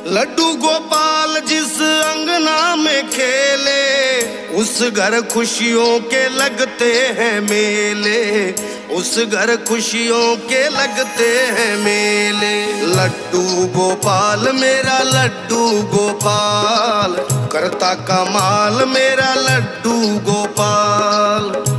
लड्डू गोपाल जिस अंगना में खेले, उस घर खुशियों के लगते हैं मेले, उस घर खुशियों के लगते हैं मेले। लड्डू गोपाल मेरा लड्डू गोपाल, करता कमाल मेरा लड्डू गोपाल।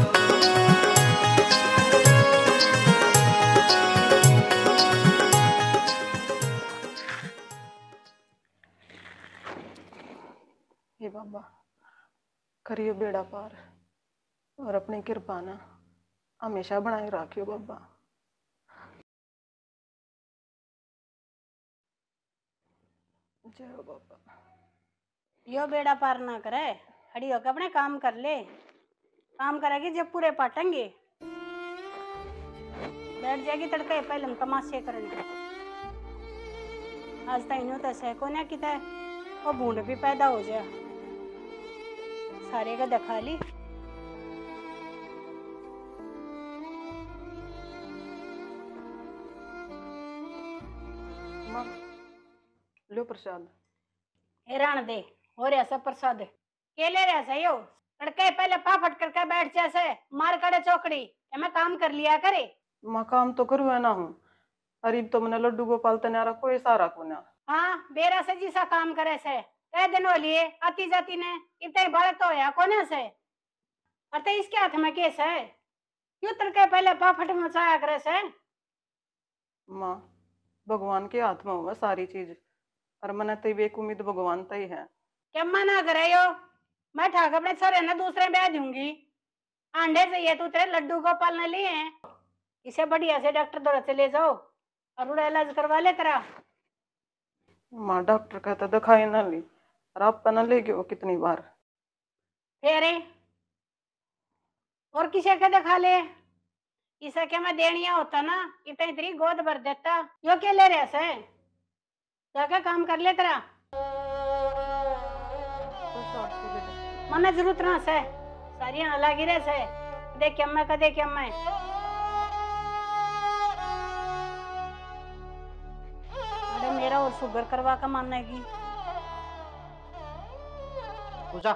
हे बाबा, करियो बेड़ा पार और अपनी कृपा ना हमेशा बनाए रखियो बाबा। जय हो बाबा। यो बेड़ा पार ना करे, खड़ी होकर अपने काम कर ले। काम करेगी जब पूरे पाटेंगे, बैठ जाएगी तड़के पहले हम तमाशे करेंगे। आज तक तो सहको ना किता और बूंद भी पैदा हो जाए, सारे का दिखा ली। माँ लो प्रसाद। हैरान दे हो रहा सब प्रसाद केले रहा सही हो। तड़के पहले पाफट करके बैठ जैसे मार करे चौकड़ी, मैं काम कर लिया करे। माँ काम तो करूँ ना हूँ, अरीब तो मैंने लड्डू गोपाल तनारा कोई सारा को ना। हाँ बेरा से जिसा काम करे से कह दिन हो लिए आती जाती ने इतने बड़े तो होया कोने से। अरे इसके हाथ में केस है, क्यों तड़के पहले पाफट मचाया करे से। माँ भगवान के हाथ में होगा सारी चीज, और मैंने तो एक उम्मीद भगवान तय है। क्या मना करे यो, मैं ठाक अपने सरे ने दूसरे ब्याह दूंगी। अंडे चाहिए तो तेरे लड्डू गोपाल ने लिए हैं, इसे बढ़िया से डॉक्टर द्वारा चले जाओ और उड़ा इलाज करवा ले तेरा। माँ डॉक्टर कहता दिखाई ना ली, और आप ना ले गए कितनी बार। फिर और किसे के दिखा ले, इसे क्या मैं देनिया होता ना इतनी तेरी गोद भर देता। यो क्या ले रहे से, जाके काम कर ले तेरा। मना जरूरत ना से सारी लगी रहे से, देख मैं का देख मैं। अरे मेरा और शुगर करवा का मानना की पूजा।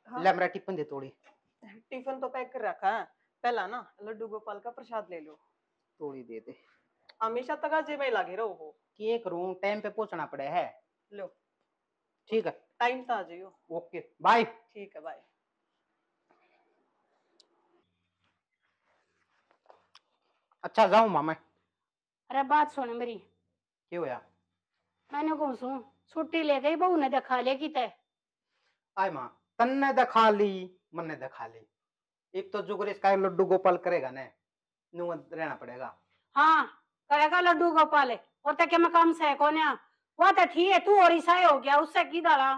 हाँ? ले मेरा टिफिन दे तोड़ी। टिफिन तो पैक कर रखा है, पहला ना लड्डू गोपाल का प्रसाद ले लो। तोड़ी दे दे, हमेशा तगाजे में लगे रहो हो। क्या करूं, टाइम पे पहुंचना पड़े है। लो ठीक है, टाइम से आ जाइयो। Okay bye. ठीक है बाय। अच्छा जाऊं मामा। अरे बात सुन मेरी। क्यों होया? मैंने कौन सू छुट्टी ले गई बहू ने दिखा ले की तय। आय माँ तन्ने दिखा ली मन्ने दिखा ली, एक तो जुगरेश का लड्डू गोपाल करेगा ने नु रहना पड़ेगा। हाँ करेगा लड्डू गोपाल और तक मैं काम से कौन वो तो ठीक है, तू और ईसाई हो गया उससे की डाला।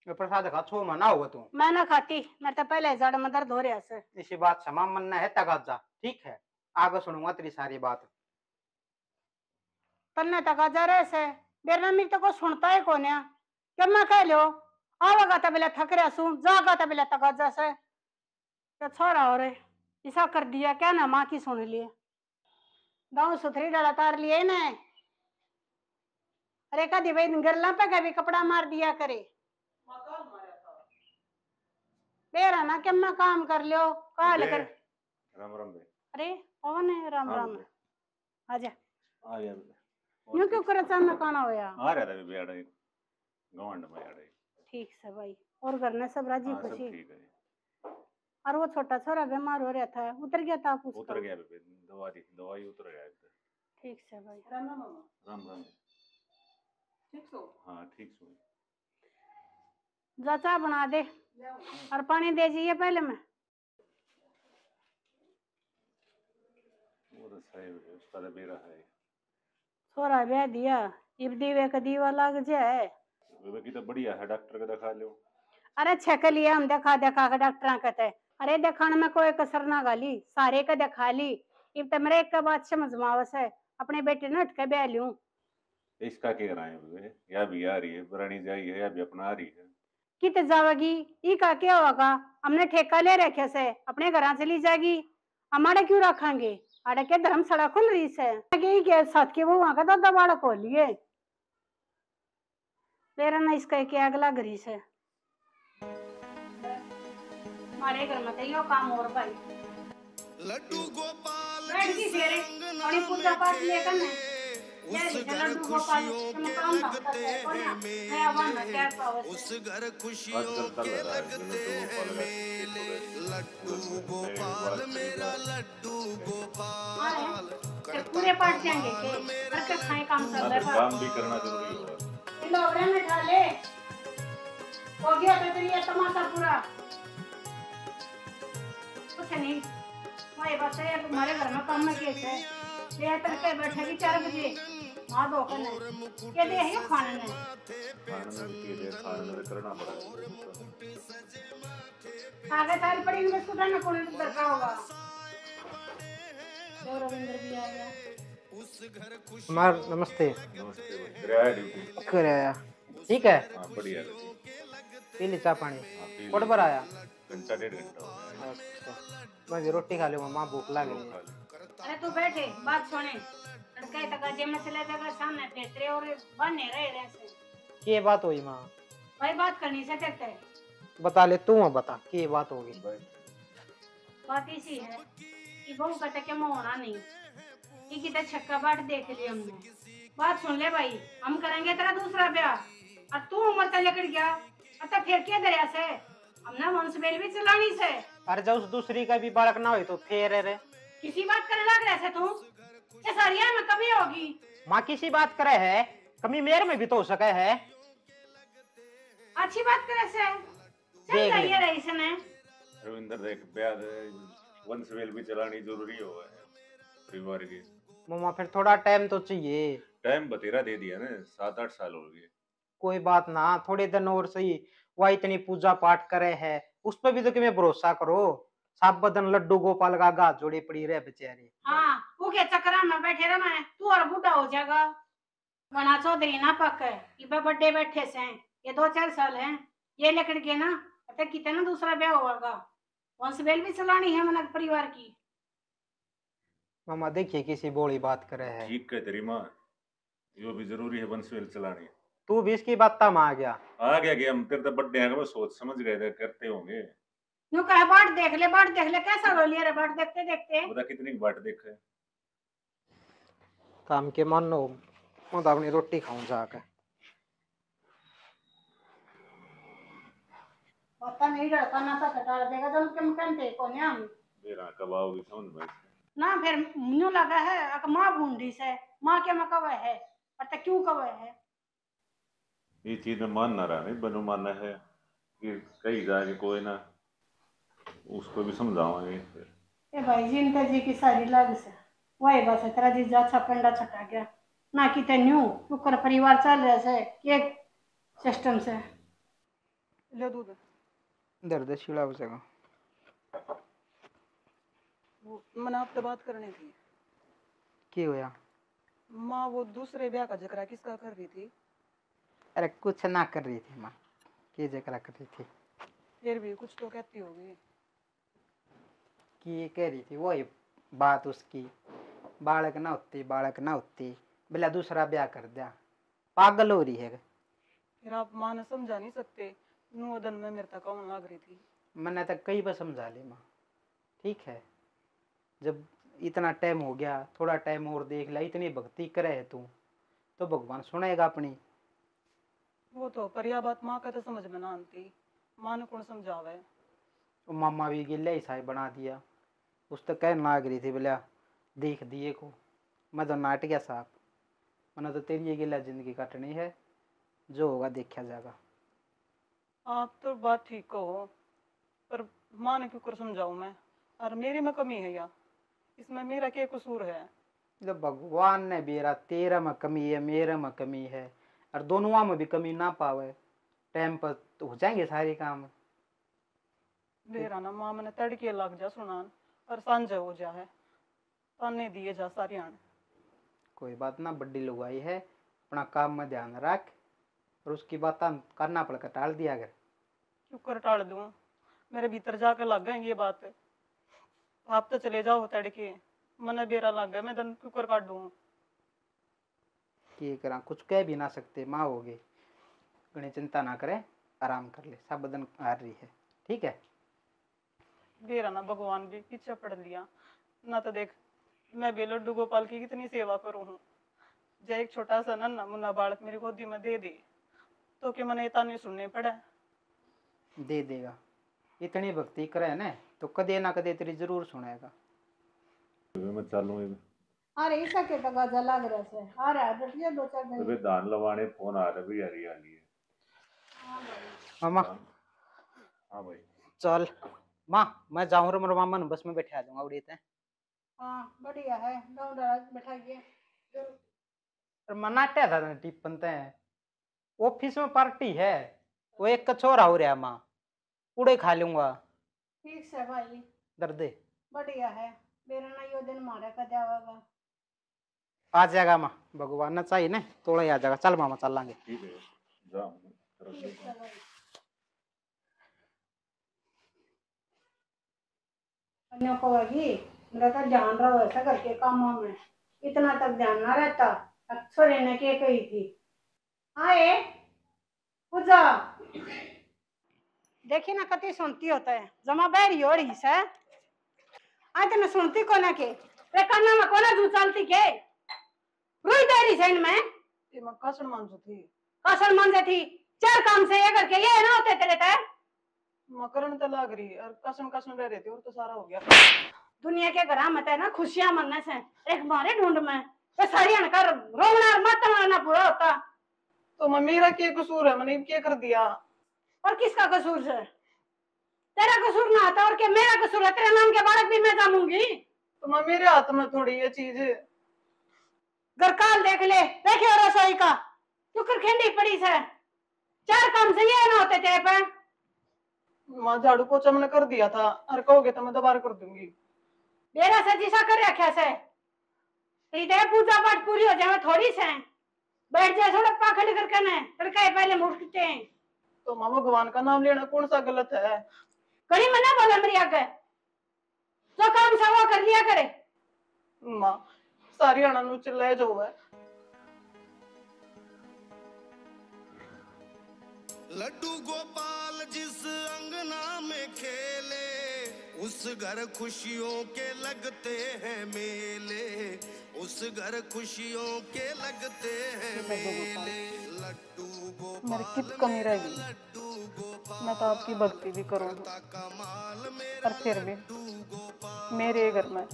प्रसाद खा छो मना हुआ तू। मैं ना खाती, मैं तो पहले जड़ में दर्द हो रहा से। इसी बात क्षमा मन्ना है तगाजा, ठीक है आगे सुनूंगा तेरी सारी बात। तन्ने तगाजा रहे से बेरना मिल तो को सुनता है कौन क्या मैं कह लो आवेगा तो बेला थक रहा सू, जागा तो बेला तगाजा से क्या छोड़ा हो रे ऐसा कर दिया क्या ना माँ की सुन लिए गाँव सुथरी डाला तार लिए ना। अरे कभी भाई गरला पे कभी कपड़ा मार दिया करे बेरा ना क्या मैं काम कर लो कहा लेकर। राम राम बे। अरे कौन है राम राम आजा। आ गया न्यू क्यों कर अचानक आना होया? आ रहा था बे आड़ा गवांड में आड़ा। ठीक से भाई और घर में सब राजी खुशी? सब ठीक है। और वो छोटा छोरा बीमार हो रहा था उतर गया था उसका? उतर गया बे, दवाई उतर गया। ठीक से भाई। राम राम मामा। राम राम। ठीक सो? हाँ ठीक सो। जा चाय बना दे और पानी दे जाइए पहले में। वो तो सही है, उसका तो बेरा है। छोरा ब्याह दिया इब दीवे का दीवा लग जाए। वे की तो बढ़िया है, डॉक्टर का दिखा लो। अरे छक लिए हम देखा देखा के डॉक्टर कहते अरे दिखाने में कोई कसर ना गाली, सारे का दिखा ली। इब तो मेरे एक का बात समझ में आवस है, अपने बेटे ने हटके ब्याह लूं। इसका क्या रहा है, या भी आ रही है पुरानी जाई है या भी अपना आ रही है। कित जावेगी ई का क्या होगा, हमने ठेका ले रखे से अपने घर चली जाएगी, हमारे क्यों रखेंगे? अरे के धर्मशाला खुल रही से के साथ के वो वहां का दादा बाड़ा खोल लिए। मेरा ना इसका एक अगला गरीस है हमारे घर में तो यो काम और भाई लड्डू गोपाल बैठ जिस गई फेरे अंगना और पूजा में पाठ लेकर खेले, ना उस ये घर लड्डू गोपाल खुशियों तुम के काम धाम लगते करते हो हैं ना मैं आवाज में क्या मेले, पावे उस घर खुशियों आजकल चल के रहा है लगते लड्डू हैं गोपाल का मेले। लड्डू गोपाल सीजन नए बार मेरा खरीदा लड्डू हाँ है गोपाल, फिर करता पूरे पाठ जाएंगे कमाल के मेरा करके खाए काम कर हाँ, ले फिर काम भी करना जरूरी होगा। लोबड़े में ढाले हो गया तो तेरी ये तमाशा पूरा कुछ नहीं वही बात है तुम्हारे घर में काम में केस है ये तड़के बैठेगी 4 बजे वहाँ दो कने ये दे है खाने में खाने में के लिए खाने में तो करना पड़ेगा। आगे साल पड़ी में बिस्कुट ना कौन दरका होगा तो रविंद्र भी आ गया हमार नमस्ते। नमस्ते भाई, किराया ड्यूटी। करे आया ठीक है। हाँ बढ़िया है। पी ली चाय पानी। हाँ, पी कौन ली। पर आया? घंटा 1.5 घंटा हो गया। अच्छा मैं भी रोटी खा लूँगा, माँ भूख लग रही खा है। ली। अरे तू बैठे बात सुने लड़का तक जे में चले जाएगा सामने पेतरे और बने रहे से ये बात हुई माँ? भाई बात करनी से देखते हैं बता ले तू, बता कि ये बात होगी। भाई बात इसी है कि बहू कहते कि मैं होना नहीं ये कितना छक्का बाट देख लिया हमने बात सुन ले भाई हम करेंगे तेरा दूसरा ब्याह और तू उम्र तक लेकर गया अतः फिर क्या दरिया से हमने वंश बेल भी चलानी से अरे जब उस दूसरी का भी बालक ना हो तो फिर रे किसी बात करे लग रहे से तू ये सारिया में कभी होगी माँ किसी बात करे है, कमी मेरे में भी तो हो सके है। अच्छी बात करे से चल देख ले। जाइए रईस ने रविंद्र देख ब्याह वंश वेल भी चलानी जरूरी हो है परिवार की। मामा फिर थोड़ा टाइम तो चाहिए। टाइम बतेरा दे दिया ना, 7-8 साल हो गए। कोई बात ना, थोड़े दिन और सही। वह इतनी पूजा पाठ करे है उस पर भी तो तुम्हें भरोसा करो। सब बदन लड्डू गोपाल का गाज जोड़ी पड़ी रहे बेचारी। हाँ वो के चक्कर में बैठे रहा मैं तू और बूढ़ा हो जाएगा गणा चौधरी ना पक ये बर्थडे बैठे से ये 2-4 साल हैं ये लेकर के ना अतः कितना दूसरा ब्याह होगा वंश बेल भी चलानी है मन परिवार की मामा देखिए किसी बोली बात करे है। ठीक है तेरी माँ, यो भी जरूरी है वंश वेल चलानी। तू भी इसकी बात तम आ गया। आ गया कि हम तेरे तो बर्थडे है, सोच समझ गए थे करते होंगे। यूं कहे बाट देख ले कैसा रो लिया रे बाट देखते देखते बता कितनी बाट देखे। काम के मन हो मैं तो अपनी रोटी खाऊं जाकर। पता नहीं रहता ना तो कटा देगा जब के मकन को ने हम मेरा कब आओगी समझ में। ना फिर यूं लगा है अक मां बूंदी से मां के में कवे है पर तो क्यों कवे है ये चीज में मान ना रहा नहीं बनो मानना है कि कहीं जाके कोई ना उसको भी समझावांगे फिर। ए भाई जिनका जी की सारी लाग से वही बस है तेरा जी जा छपंडा छटा गया ना कि ते न्यू कुकर परिवार चल रहे से के सिस्टम से ले दूध दर्द शिला हो जाएगा। वो मैंने आपसे बात करनी थी। क्या होया? माँ वो दूसरे ब्याह का जिक्र किसका कर रही थी? अरे कुछ ना कर रही थी माँ, के जकरा कर रही थी। फिर भी कुछ तो कहती होगी। कि ये कह रही थी वही बात उसकी, बालक ना होती बोला दूसरा ब्याह कर दिया। पागल हो रही है। फिर आप माँ ने समझा नहीं सकते? नूदन में मेरे तक कौन लग रही थी। मैंने तो कई बार समझा ली माँ, ठीक है जब इतना टाइम हो गया थोड़ा टाइम और देख लिया, इतनी भक्ति करे है तू तो भगवान सुनेगा अपनी। वो तो पर यह बात माँ का तो समझ में ना आती। माँ ने कौन समझावे। मामा भी गिल्ला ही साई बना दिया। उस तो कह लाग रही थी बोला देख दिए को मैं तो नाट गया साहब। मैंने तो तेरी ये गिल्ला जिंदगी काटनी है, जो होगा देखा जाएगा। आप तो बात ठीक कहो पर माँ ने क्यों कर समझाऊं मैं? और मेरी में कमी है या इसमें मेरा क्या कसूर है? जब भगवान ने बेरा तेरा में कमी है मेरा में कमी है और दोनों में भी कमी ना पावे टाइम पर तो हो जाएंगे सारे काम। मेरा ना माँ मैंने तड़के लग जा सुनान और सांझ हो जा है ताने दिए जा सारी आने। कोई बात ना, बड्डी लुगाई है अपना काम में ध्यान रख और उसकी बात करना पड़कर टाल दिया अगर। क्यों कर टाल दूं? मेरे भीतर जाकर लग गए ये बात। आप तो चले जाओ तड़के मन बेरा लग गया मैं दन क्यों कर काट दूं? कि करा कुछ कह भी ना सकते, माँ हो गई इतनी चिंता ना करे, आराम कर ले, सब बदन आ रही है, ठीक है। मेरा ना भगवान भी पीछे पड़ लिया ना, तो देख मैं भी लड्डू गोपाल की कितनी सेवा करूँ हूँ। जब एक छोटा सा नन्हा मुन्ना बालक मेरी गोदी में दे दी तो कि मैंने इतना नहीं सुनने पड़ा। दे देगा, इतनी भक्ति करे ना तो कदे ना कदे तेरी जरूर सुनेगा। मैं चलूँ अरे ईसा के तो गाजा लग रहा है, आ रहा है डटिया 2-4 दिन। अबे धान लवाने फोन आ रहा भी हरियाली है। मामा हाँ भाई चल माँ, मैं जाऊँ रे, मेरे मामा ने बस में बैठा दूंगा उड़ी ते। हाँ बढ़िया है, गाँव राज बैठाइए। मनाटे था टिप्पन ते, ऑफिस में पार्टी है, वो एक कचौरा हो रहा माँ, उड़े खा लूंगा। ठीक है भाई, दर्दे बढ़िया है, मेरा ना यो दिन मारे का जाएगा। आ जाएगा माँ, भगवान ने चाहिए ना तोड़ा ही आ जाएगा। चल मामा चल लांगे। ठीक है जा। ठीक है भाई। अन्यों को लगी मेरा तो ध्यान रहा ऐसा करके कामों में, इतना तक ध्यान ना रहता। अक्सर इन्हें के कही थी आए पूजा देखी ना कति सुनती होता है, जमा बैरी हो रही से आज तेने सुनती कोना के रे काना में कोना जू चलती के रुई देरी से इनमें ये मैं कसम मानजू थी, कौशल मंजे थी। 4 काम से ये करके ये ना होते तेरे ते मकरन तो लग रही और कसन कसन रह रही थी और तो सारा हो गया। दुनिया के घर मत है ना खुशियां मनने से एक मारे ढूंढ में वे सारी अनकर रोना मत मारना पूरा होता। तो मैं मेरा क्या कसूर है, मैंने क्या कर दिया? और किसका कसूर है? तेरा कसूर ना आता और क्या मेरा कसूर है? तेरे नाम के बालक भी मैं जानूंगी। तो मैं मेरे हाथ में थोड़ी ये चीज है। घर काल देख ले, देखे रसोई का चुकर खेंडी पड़ी से 4 काम से ये ना होते तेरे पे। माँ झाड़ू पोछा मैंने कर दिया था, और कहोगे तो मैं दोबारा कर दूंगी। मेरा से जिसा कर रखा से तेरी पूजा पाठ पूरी हो जाए थोड़ी से बैठ जाए थोड़ा पाखड़ करके ने तड़का पहले मुड़ते हैं। तो माँ भगवान का नाम लेना कौन सा गलत है? कड़ी मना बोला मेरी आगे, जो काम था वो कर लिया करे। माँ सारी आना नु चिल्लाए जो है। लड्डू गोपाल जिस अंगना में खेले उस घर खुशियों के लगते हैं मेले, उस घर खुशियों के लगते हैं मेले। लड्डू गोपाल मेरी कित कमी रह गई? लड्डू गोपाल मैं तो आपकी भक्ति भी करूँ कमाल और मेरा फिर भी लड्डू गोपाल। मेरे घर में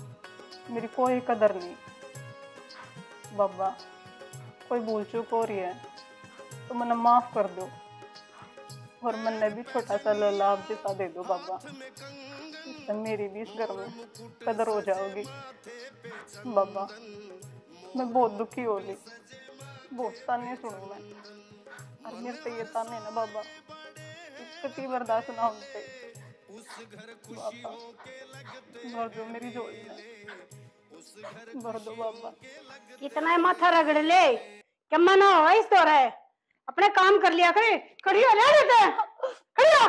मेरी कोई कदर नहीं। बाबा कोई भूल चूक हो रही है तो मैंने माफ कर दो, और मैंने भी छोटा सा लाभ जैसा दे दो बाबा, इससे मेरी भी इस घर में कदर हो जाओगी। बाबा मैं बहुत दुखी हो गई, बहुत ताने सुनू मैं, और मेरे से ये ताने ना बाबा कितनी बर्दाश्त ना होते। बाबा भर दो मेरी झोली में, भर दो बाबा। कितना माथा रगड़ ले क्या मना हो इस दौर है, अपने काम कर लिया करे। खड़ी हो ले देते खड़ी हो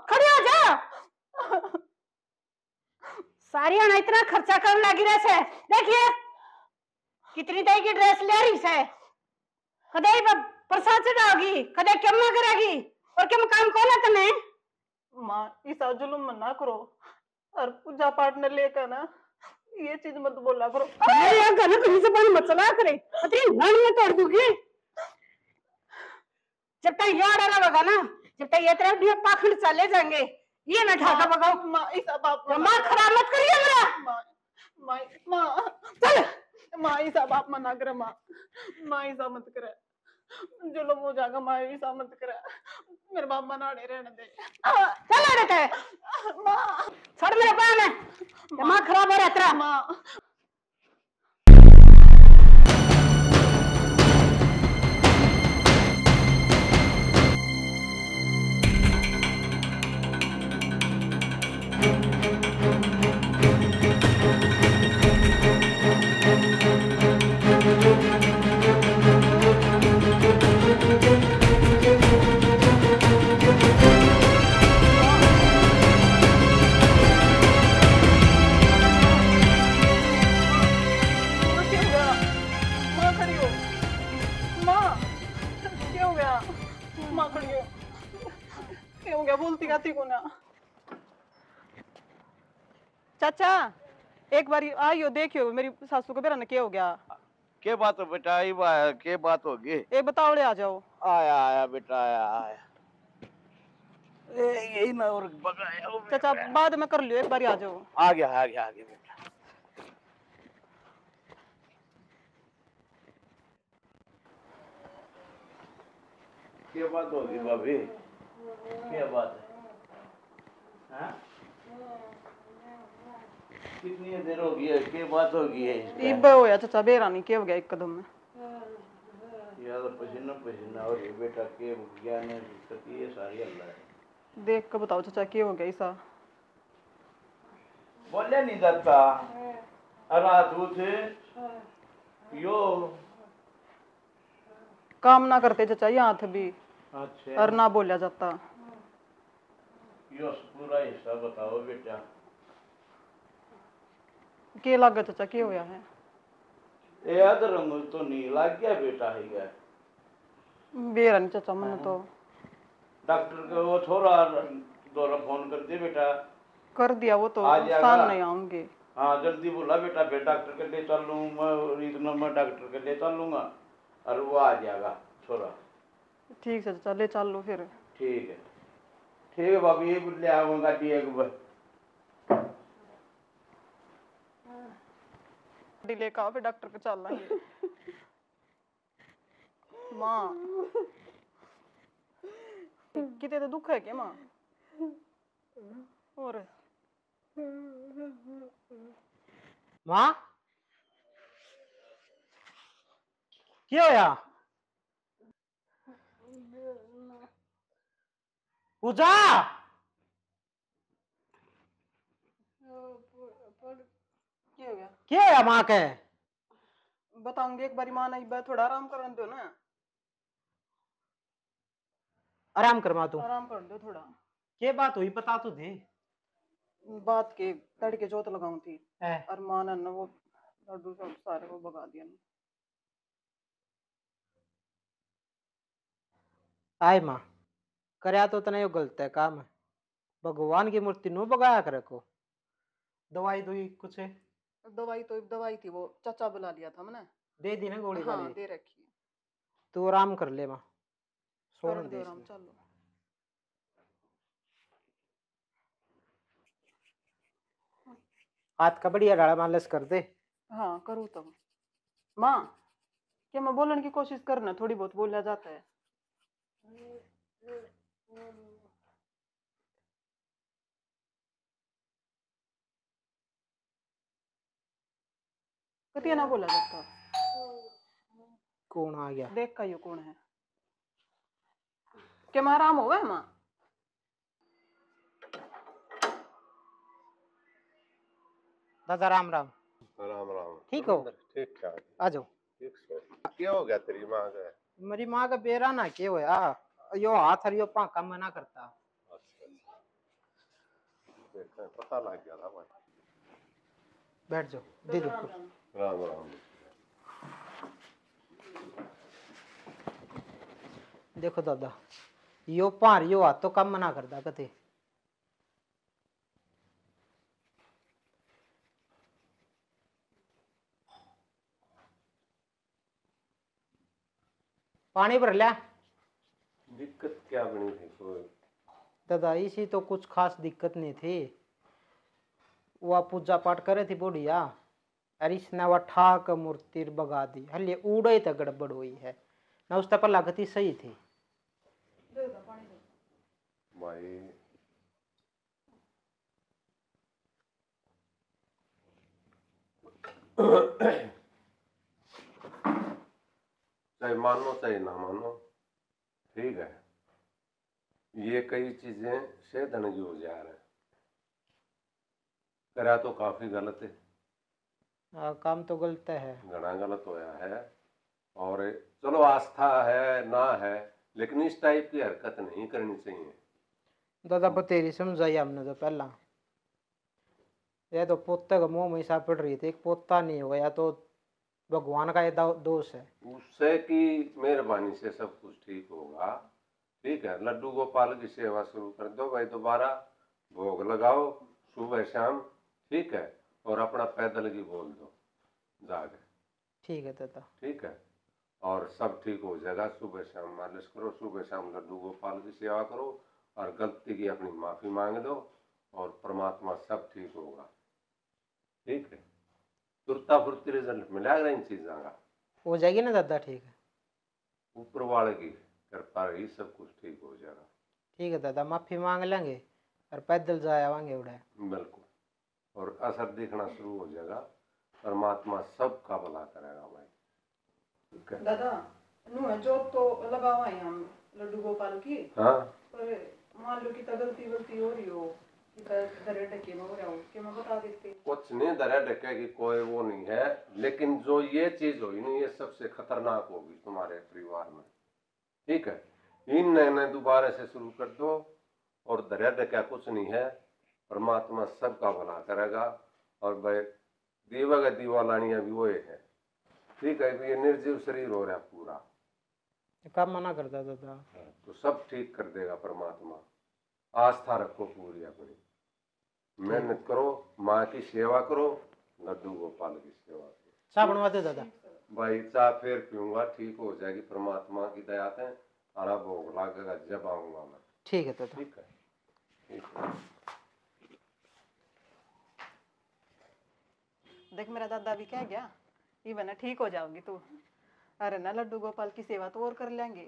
खड़ी हो जा। सारी आना इतना खर्चा करने लगी रहे से देखिए कितनी तरह की ड्रेस ले रही से, कदे प्रसाद चढ़ाओगी कदे क्या करेगी और क्या काम कौन है तुम्हें? माँ ऐसा जुल्म ना करो, और पूजा पाठ ने लेकर ना ये चीज मत बोला करो। अरे यार गाना कहीं से बन मत चला करे, अरे नन में तोड़ दूंगी। जब तक ये आ रहा होगा ना, जब तक ये तरफ भी पाखंड चले जाएंगे, ये ना ढाका बगाओ। माँ ऐसा बाप माँ खराब मत करिए मेरा। माँ चल माँ ऐसा बाप मना करे। माँ ऐसा मत करे, जुल्म हो जाएगा। माँ ऐसा मत करे, मेरे बाप मना नहीं रहने दे। चल रहते है माँ छोड़ मेरे पास में, माँ खराब हो रहा है तेरा। माँ क्या हो गया बोलती गाती को ना। चाचा एक बार आइयो देखियो मेरी सासू को बेरा ने क्या हो गया। के बात हो बेटा? के बात होगी? ए बताओ आ जाओ। आया आया बेटा आया आया। यही ना और बगाया हो चाचा बाद में कर लियो एक बार आ जाओ। आ गया आ गया आ गया बेटा। क्या बात होगी भाभी? क्या बात है? हाँ? कितनी देर हो गई है? क्या बात होगी है इसका? इब्बे होया चाचा बेरा नहीं क्या हो गया एक कदम में। यार पसीना पसीना और ये बेटा के ज्ञान है दिक्कत ये सारी अल्लाह है। देख के बताओ चाचा क्या हो गया ऐसा। बोले नहीं जाता रात उठे यो काम ना करते चाचा यहाँ थे भी अच्छा और ना बोला जाता। यो पूरा हिस्सा बताओ बेटा। के लगा चाचा क्या होया है। याद रंग तो नहीं लग गया बेटा है क्या? बेरा नहीं चाचा मैंने तो डॉक्टर को वो थोड़ा दोरा फोन कर दे बेटा। कर दिया वो तो आ जाएगा। शाम नहीं आऊंगी। हाँ जल्दी बोला बेटा फिर डॉक्टर के लिए चल लूँ मैं इतना मैं डॉक्टर के लिए चल लूँगा और वो आ जाएगा थोड़ा। ठीक है चाचा ले चल लो फिर। ठीक है भाभी ये ले आऊँगा गाड़ी एक बार। गाड़ी लेकर आओ फिर डॉक्टर के चल लेंगे। माँ कितने तो दुख है क्या माँ? और माँ क्या होया? पूजा क्या हो गया? क्या होया माँ के? बताऊंगी एक बारी माँ नहीं बा थोड़ा आराम कर दो ना। आराम कर माँ तू। आराम कर दो थोड़ा। क्या बात हुई बता तो दे। बात के तड़के जोत लगाऊं थी है और माँ ने ना वो लड्डू सब सारे वो भगा दिया ना। आए माँ करया तो तने यो गलत है काम है। भगवान की मूर्ति नु बगाया करे को। दवाई दुई कुछ है? दवाई थी वो चाचा बुला लिया था मैंने। दे दी ना गोली हाँ गाली। दे रखी है। तू आराम कर ले माँ। कर सोने दो दे आराम इसमें। चलो। हाथ का बढ़िया डाला मालिश कर दे। हाँ करूँ तब। माँ क्या मैं बोलने की कोशिश करना थोड़ी बहुत बोला जाता है। कतिया ना बोला जाता। कौन आ गया? देख का ये कौन है? क्या मैं आराम हो गया माँ? दादा राम राम। राम राम। ठीक हो? ठीक ठाक। आ जाओ। ठीक से क्या हो गया तेरी माँ का? मेरी माँ का बेरा ना क्या होया यो हाथ और यो पाका मना करता। अच्छा देखा पता लग गया था भाई। बैठ जाओ दे दो। राम राम। देखो दादा यो पार यो हाथ तो कम मना करता कते। पानी भर लिया? दिक्कत क्या बनी थी कोई? दादा इसी तो कुछ खास दिक्कत नहीं थी। वह पूजा पाठ करे थी बुढ़िया और इसने वह ठाक मूर्ति बगा दी हल्ले उड़े तो गड़बड़ हुई है ना उस तक लगती सही थी। भाई चाहे मानो चाहे ना मानो ठीक है। ये कई चीजें सेधन की हो जा रहे हैं। करा तो काफी गलत है। काम तो गलत है। घना गलत होया है और चलो आस्था है ना है लेकिन इस टाइप की हरकत नहीं करनी चाहिए। दादा बतेरी समझाई हमने तो पहला। यह तो पोते का मुंह में पड़ रही थी एक पोता नहीं होगा या तो भगवान का ये दोष है। उससे की मेहरबानी से सब कुछ ठीक होगा ठीक है। लड्डू गोपाल की सेवा शुरू कर दो भाई, दोबारा भोग लगाओ सुबह शाम, ठीक है। और अपना पैदल की बोल दो जाके, ठीक है दादा। ठीक है। और सब ठीक हो जाएगा। सुबह शाम मालिश करो, सुबह शाम लड्डू गोपाल की सेवा करो और गलती की अपनी माफी मांग दो और परमात्मा सब ठीक होगा, ठीक है। तुरता फुर्ती रिजल्ट मिलेगा इन चीज़ों का, हो जाएगी ना दादा? ठीक है, ऊपर वाले की कृपा रही, सब कुछ ठीक हो जाएगा। ठीक है दादा, माफी मांग लेंगे और पैदल जाए आवांगे उड़े। बिल्कुल, और असर दिखना शुरू हो जाएगा। परमात्मा सबका भला करेगा भाई, ठीक है। दादा जोत तो लगावा है हम लड्डू गोपाल की, हाँ, पर मान लो कि गलती हो रही हो कि दरे ढके में हो रहा हो कि मैं बता देती। कुछ नहीं दरा ढके की कोई वो नहीं है, लेकिन जो ये चीज हुई ना, ये सबसे खतरनाक होगी तुम्हारे परिवार में, ठीक है। इन नए दोबारा से शुरू कर दो और दरिया ढका कुछ नहीं है, परमात्मा सबका भला करेगा। और भाई दीवा का दीवा लानिया भी वो है, ठीक है। ये निर्जीव शरीर हो रहा पूरा, काम मना करता दादा, तो सब ठीक कर देगा परमात्मा। आस्था रखो पूरी अपनी, मेहनत करो, माँ की सेवा करो, लड्डू गोपाल की सेवा करो। चाय बनवा दे दादा। भाई चाय फिर पीऊंगा, ठीक हो जाएगी परमात्मा की दया से। हरा भोग लागेगा जब आऊंगा मैं, ठीक है दादा। ठीक है, ठीक है। देख मेरा दादा भी कह गया ये बना ठीक हो जाओगी तू। अरे ना लड्डू गोपाल की सेवा तो और कर लेंगे।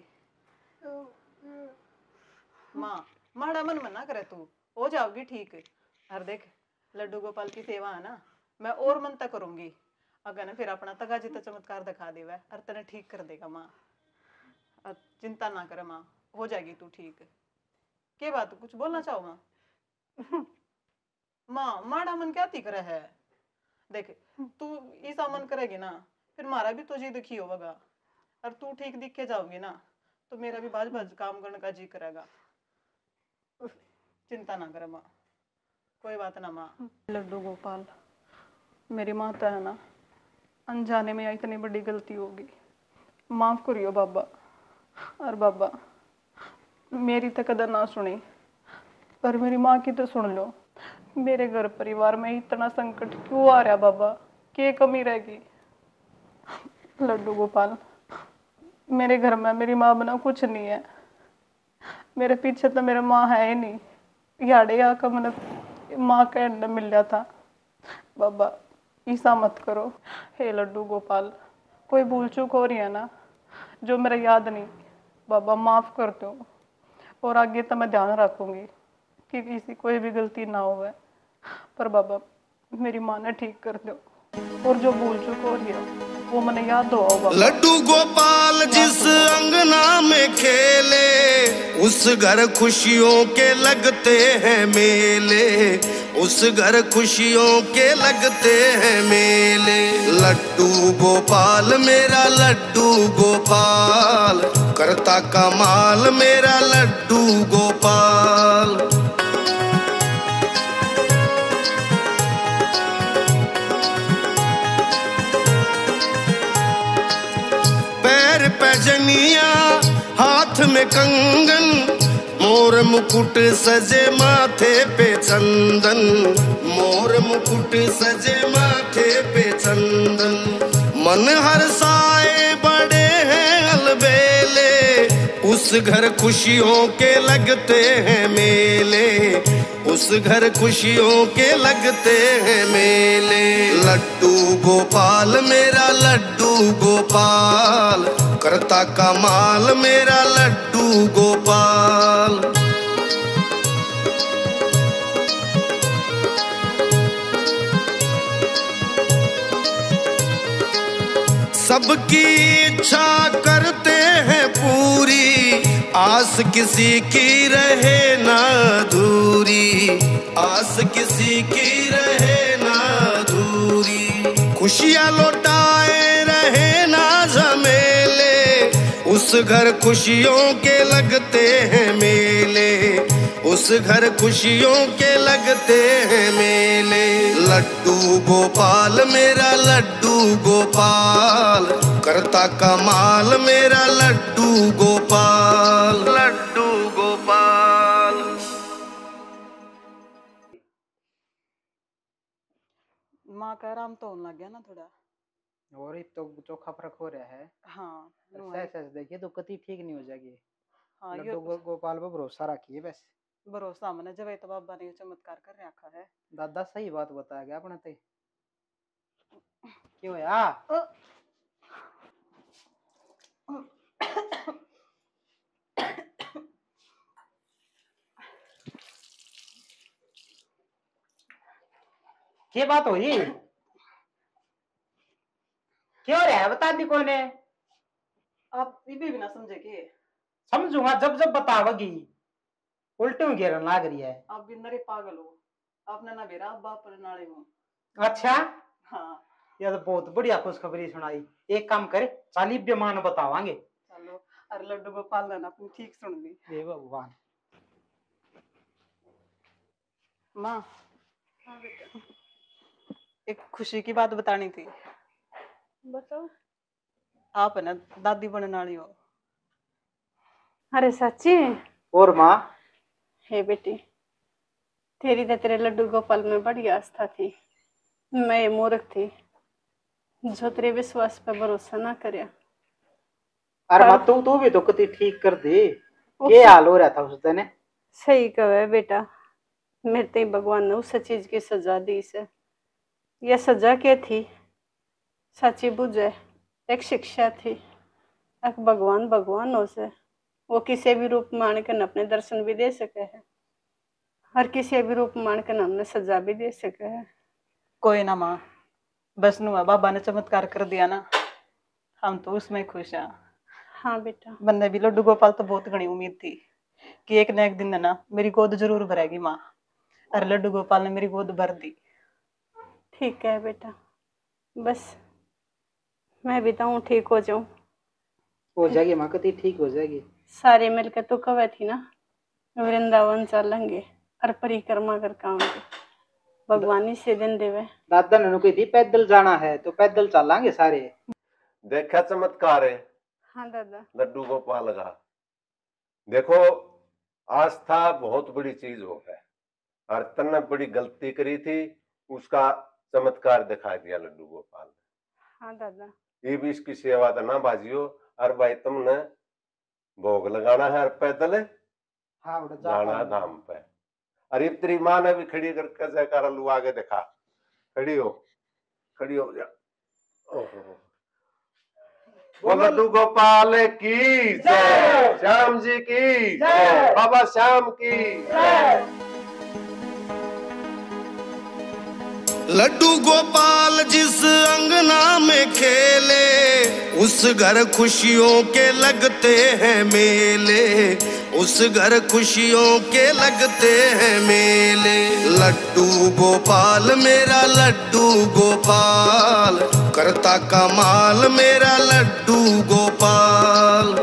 माँ माड़ा मन मना करे, तू हो जाओगी ठीक। और देख लड्डू गोपाल की सेवा है ना, मैं और मन तक करूंगी। अगर ना फिर अपना तगा जितना चमत्कार दिखा देवा और तेने ठीक कर देगा माँ। चिंता ना करे माँ, हो जाएगी तू ठीक। के बात कुछ बोलना चाहो माँ? माँ माड़ा मन क्या तीख रहा है? देख तू ऐसा मन करेगी ना, फिर मारा भी तुझे दुखी होगा। और तू ठीक दिख के जाओगी ना, तो मेरा भी बाज बाज काम करने का जी करेगा। चिंता ना करे माँ, कोई बात ना माँ। लड्डू गोपाल मेरी माता है ना, अनजाने में इतनी बड़ी गलती होगी, माफ करियो बाबा। और बाबा मेरी तो कदर ना सुनी, पर मेरी माँ की तो सुन लो। मेरे घर परिवार में इतना संकट क्यों आ रहा बाबा? क्या कमी रहेगी? लड्डू गोपाल मेरे घर में मेरी माँ बना कुछ नहीं है, मेरे पीछे तो मेरा माँ है ही नहीं। याड़े आकर मैंने माँ का अंडा मिल रहा था। बाबा ऐसा मत करो। हे लड्डू गोपाल, कोई भूल चूक हो रही है ना जो मेरा याद नहीं, बाबा माफ कर दो। और आगे तो मैं ध्यान रखूंगी कि किसी कोई भी गलती ना हो। पर बाबा मेरी माँ ने ठीक कर दो, और जो भूल चूक हो रही है वो मैंने याद दो बाबा। लड्डू गोपाल जिस अंगना में खेले, उस घर खुशियों के लगते हैं मेले, उस घर खुशियों के लगते हैं मेले। लड्डू गोपाल मेरा लड्डू गोपाल, करता कमाल मेरा लड्डू गोपाल। पैर पैजनिया हाथ में कंगन, मोर मुकुट सजे माथे पे चंदन, मोर मुकुट सजे माथे पे चंदन। मन हर्षाए बड़े हैं अलबेले, उस घर खुशियों के लगते हैं मेले, उस घर खुशियों के लगते हैं मेले। लड्डू गोपाल मेरा लड्डू गोपाल, करता कमाल मेरा लड्डू गोपाल। सबकी इच्छा करते हैं पूरी, आस किसी की रहे ना अधूरी, आस किसी की रहे ना अधूरी। खुशियाँ लौटाए रहे ना झमेले, उस घर खुशियों के लगते हैं मेले, उस घर खुशियों के लगते हैं मेले। लड्डू गोपाल मेरा लड्डू गोपाल, करता कमाल मेरा लड्डू गोपाल। लड्डू माँ का आराम तो होने लग गया ना थोड़ा। और ही तो चोखा फर्क हो रहा है। हाँ सच देखिए तो कति ठीक नहीं हो जाएगी। हाँ लड्डू गोपाल पर भरोसा रखिए बस। भरोसा मैंने जब तो बाबा ने चमत्कार कर रखा है। दादा सही बात बताया गया अपने ते। क्यों या क्या बात हुई? क्यों रे बता दी कोने? आप ये भी ना समझे के? समझूंगा जब जब बतावगी। उल्टे में घेरन लाग रही है। आप भी नरे पागल हो। आपने ना बेरा बाप पर नाले हो। अच्छा हाँ ये तो बहुत बढ़िया खुशखबरी सुनाई। एक काम करे 40 बेमान बतावांगे। चलो अरे लड्डू गोपाल ने अपनी ठीक सुन ली। हे भगवान। माँ हाँ बेटा एक खुशी की बात बतानी थी। बताओ। आप है ना दादी बनने वाली हो। अरे सच्ची? और माँ? हे बेटी तेरी तो तेरे लड्डू गोपाल में बड़ी आस्था थी। मैं ये मूर्ख थी जो तेरे विश्वास पर भरोसा ना करे। अरे माँ तू भी तो कति ठीक कर दे। ये हाल हो रहा था उस दिन। सही कहे बेटा मेरे ते भगवान ने उस चीज की सजा दी से। यह सजा क्या थी? सच्ची बुझे एक शिक्षा थी। एक भगवान हो से वो किसी भी रूप मान कर अपने दर्शन भी दे सके है और किसी भी रूप मान कर हमने सजा भी दे सके है। कोई ना माँ बस नुआ बाबा ने चमत्कार कर दिया ना हम तो उसमें खुश हैं। हाँ बेटा। बंदे भी लड्डू गोपाल तो बहुत घनी उम्मीद थी कि एक न एक दिन ना मेरी गोद जरूर भरेगी माँ। और लड्डू गोपाल ने मेरी गोद भर दी। ठीक है बेटा बस मैं भी तो ठीक हो जाऊं। हो जाएगी माँ कति ठीक हो जाएगी। सारे मिलकर तो कवे थी ना वृंदावन चलेंगे और परिक्रमा कर आएंगे। भगवान ही से दिन देवे। दादा ने कही थी पैदल जाना है तो पैदल चलेंगे सारे। देखा चमत्कार है। हाँ दादा। लड्डू गोपाल का देखो आस्था बहुत बड़ी चीज हो है और तन्ने बड़ी गलती करी थी उसका चमत्कार दिखा दिया लड्डू गोपाल ने। हाँ दादा। ये भी इसकी सेवा तो ना बाजियो और भाई तुमने भोग लगाना है और पैदल हाँ जाना धाम पे। अरे तेरी माँ ने भी खड़ी करके जयकारा लू आगे देखा। खड़ी हो जा। वो लड्डू गोपाल की जय। श्याम जी की जय। बाबा श्याम की जय। लड्डू गोपाल जिस अंगना में खेले उस घर खुशियों के लगते हैं मेले। उस घर खुशियों के लगते हैं मेले। लड्डू गोपाल मेरा लड्डू गोपाल करता कमाल मेरा लड्डू गोपाल।